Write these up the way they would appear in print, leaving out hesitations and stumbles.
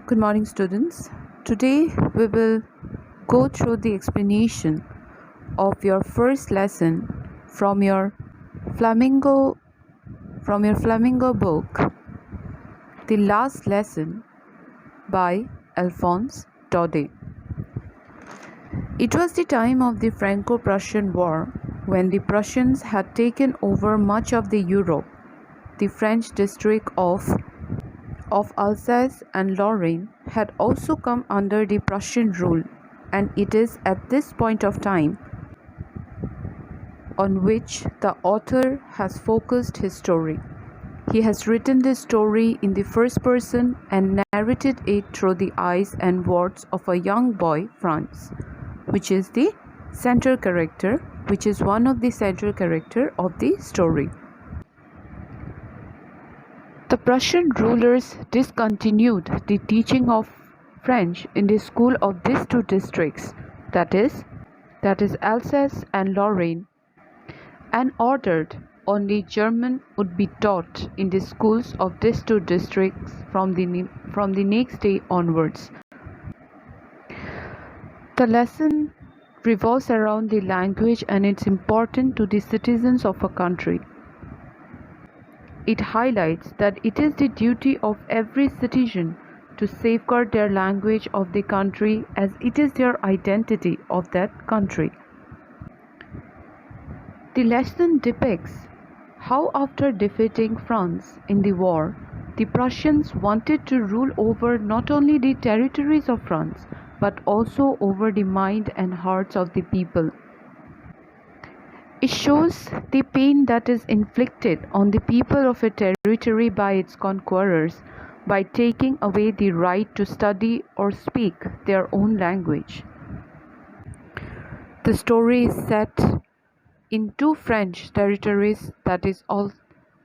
Good morning, students. Today we will go through the explanation of your first lesson from your flamingo book, The Last Lesson by Alphonse Daudet. It was the time of the Franco Prussian War, when the Prussians had taken over much of the Europe. The French district of Alsace and Lorraine had also come under the Prussian rule, and it is at this point of time on which the author has focused his story. He has written this story in the first person and narrated it through the eyes and words of a young boy, Franz, which is one of the central character of the story. The Prussian rulers discontinued the teaching of French in the school of these two districts, that is Alsace and Lorraine, and ordered only German would be taught in the schools of these two districts from the next day onwards. The lesson revolves around the language and its importance to the citizens of a country. It highlights that it is the duty of every citizen to safeguard their language of the country, as it is their identity of that country. The lesson depicts how, after defeating France in the war, the Prussians wanted to rule over not only the territories of France, but also over the mind and hearts of the people. It shows the pain that is inflicted on the people of a territory by its conquerors by taking away the right to study or speak their own language. The story is set in two French territories, that is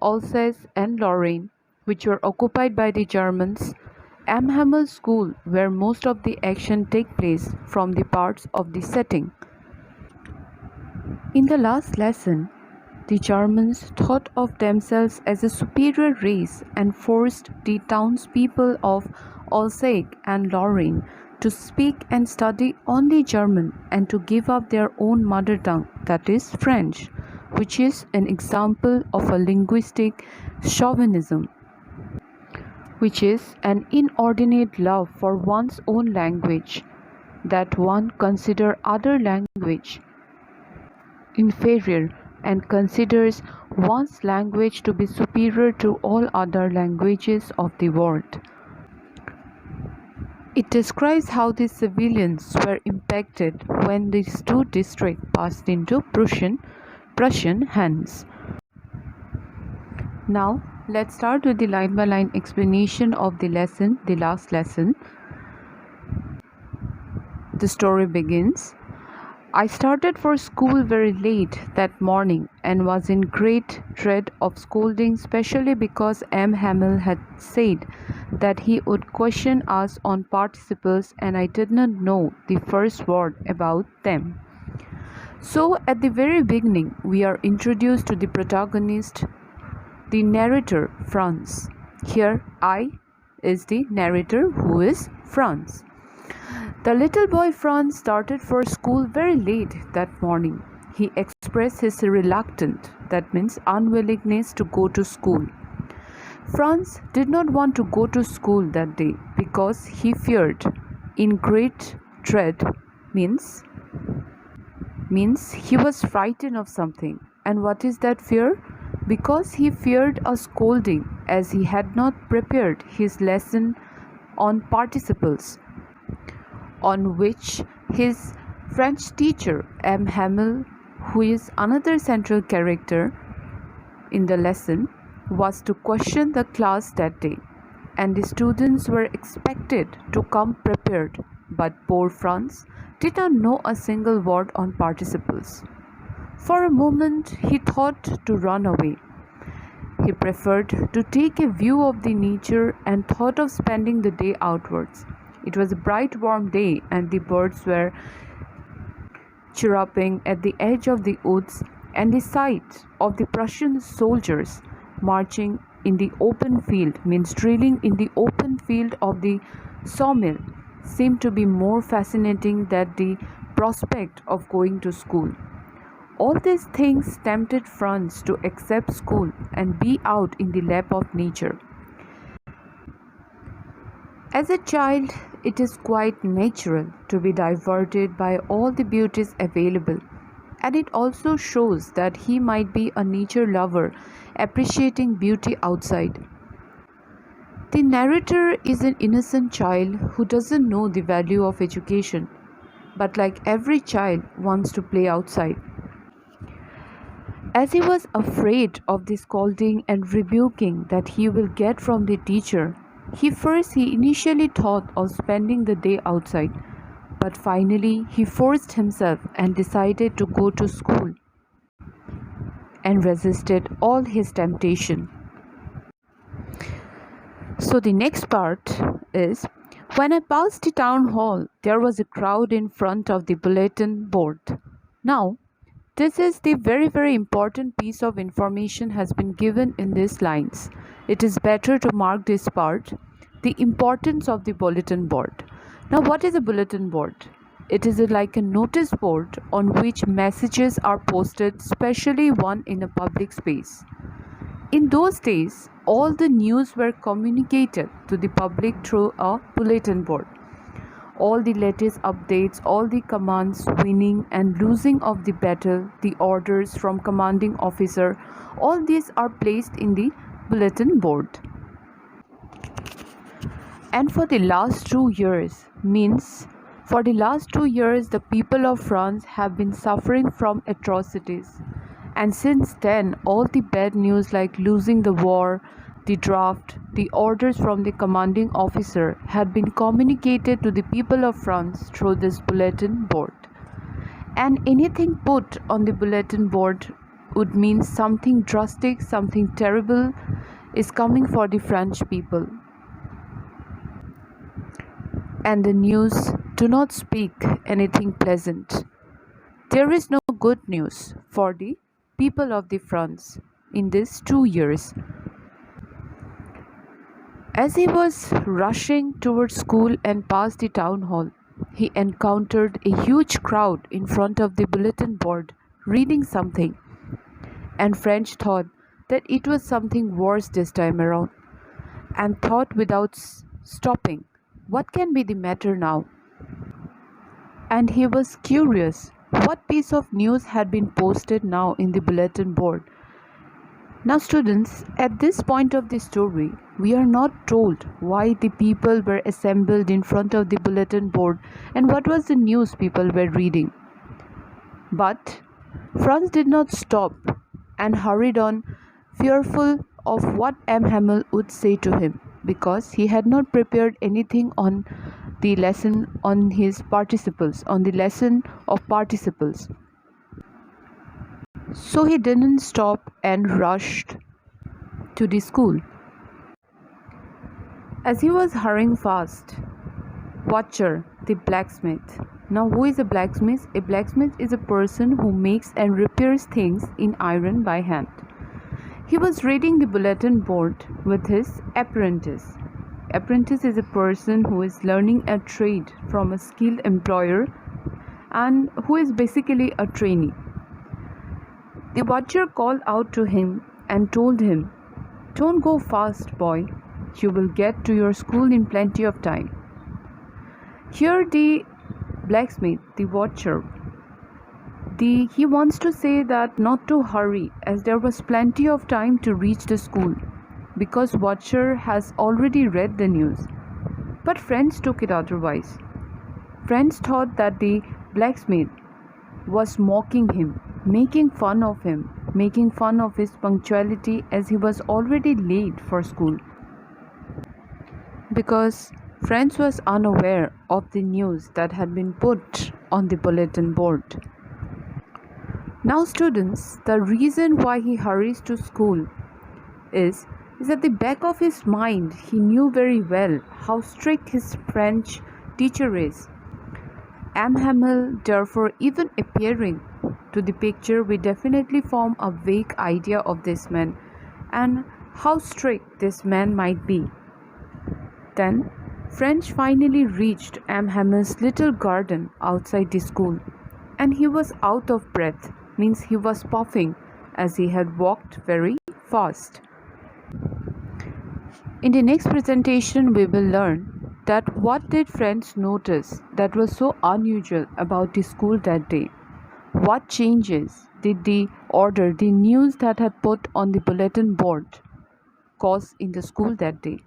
Alsace and Lorraine, which were occupied by the Germans. Amhamel School, where most of the action takes place from the parts of the setting. In the last lesson, the Germans thought of themselves as a superior race and forced the townspeople of Alsace and Lorraine to speak and study only German and to give up their own mother tongue, that is French, which is an example of a linguistic chauvinism, which is an inordinate love for one's own language, that one consider other language inferior and considers one's language to be superior to all other languages of the world. It describes how the civilians were impacted when these two districts passed into Prussian hands. Now, let's start with the line-by-line explanation of the lesson, the last lesson. The story begins. I started for school very late that morning and was in great dread of scolding, especially because M. Hamel had said that he would question us on participles and I did not know the first word about them. So at the very beginning, we are introduced to the protagonist, the narrator, Franz. Here, I is the narrator, who is Franz. The little boy Franz started for school very late that morning. He expressed his reluctance, that means unwillingness, to go to school. Franz did not want to go to school that day because he feared. In great dread means he was frightened of something. And what is that fear? Because he feared a scolding, as he had not prepared his lesson on participles, on which his French teacher, M. Hamel, who is another central character in the lesson, was to question the class that day, and the students were expected to come prepared, but poor Franz did not know a single word on participles. For a moment he thought to run away. He preferred to take a view of the nature and thought of spending the day outwards. It was a bright warm day and the birds were chirruping at the edge of the woods, and the sight of the Prussian soldiers marching in the open field, means drilling in the open field of the sawmill, seemed to be more fascinating than the prospect of going to school. All these things tempted Franz to accept school and be out in the lap of nature. As a child, it is quite natural to be diverted by all the beauties available, and it also shows that he might be a nature lover appreciating beauty outside. The narrator is an innocent child who doesn't know the value of education, but like every child wants to play outside. As he was afraid of the scolding and rebuking that he will get from the teacher, he initially thought of spending the day outside, but finally he forced himself and decided to go to school and resisted all his temptation. So the next part is, when I passed the town hall, there was a crowd in front of the bulletin board. Now, this is the very important piece of information has been given in these lines. It is better to mark this part, the importance of the bulletin board. Now, what is a bulletin board? It is like a notice board on which messages are posted, especially one in a public space. In those days, all the news were communicated to the public through a bulletin board. All the latest updates, all the commands, winning and losing of the battle, the orders from commanding officer, all these are placed in the bulletin board. And for the last 2 years, the people of France have been suffering from atrocities. And since then, all the bad news like losing the war, the draft, the orders from the commanding officer had been communicated to the people of France through this bulletin board. And anything put on the bulletin board would mean something drastic, something terrible is coming for the French people. And the news do not speak anything pleasant. There is no good news for the people of the France in these 2 years. As he was rushing towards school and past the town hall, he encountered a huge crowd in front of the bulletin board reading something, and French thought that it was something worse this time around, and thought without stopping, what can be the matter now? And he was curious what piece of news had been posted now in the bulletin board. Now students, at this point of the story, we are not told why the people were assembled in front of the bulletin board and what was the news people were reading. But Franz did not stop and hurried on, fearful of what M. Hamel would say to him, because he had not prepared anything on the lesson on his participles, on the lesson of participles. So he didn't stop and rushed to the school. As he was hurrying fast, Watcher, the blacksmith. Now, who is a blacksmith? A blacksmith is a person who makes and repairs things in iron by hand. He was reading the bulletin board with his apprentice. Apprentice is a person who is learning a trade from a skilled employer and who is basically a trainee. The watcher called out to him and told him, "Don't go fast, boy. You will get to your school in plenty of time." Here the blacksmith, the watcher, he wants to say that not to hurry, as there was plenty of time to reach the school, because watcher has already read the news. But friends took it otherwise. Friends thought that the blacksmith was mocking him, making fun of him, making fun of his punctuality, as he was already late for school. Because Franz was unaware of the news that had been put on the bulletin board. Now students, the reason why he hurries to school is at the back of his mind he knew very well how strict his French teacher is. M. Hamel, therefore, even appearing to the picture, we definitely form a vague idea of this man, and how strict this man might be. Then French finally reached M. Hamel's little garden outside the school, and he was out of breath, means he was puffing as he had walked very fast. In the next presentation, we will learn that what did French notice that was so unusual about the school that day? What changes did the order, the news that had put on the bulletin board cause in the school that day?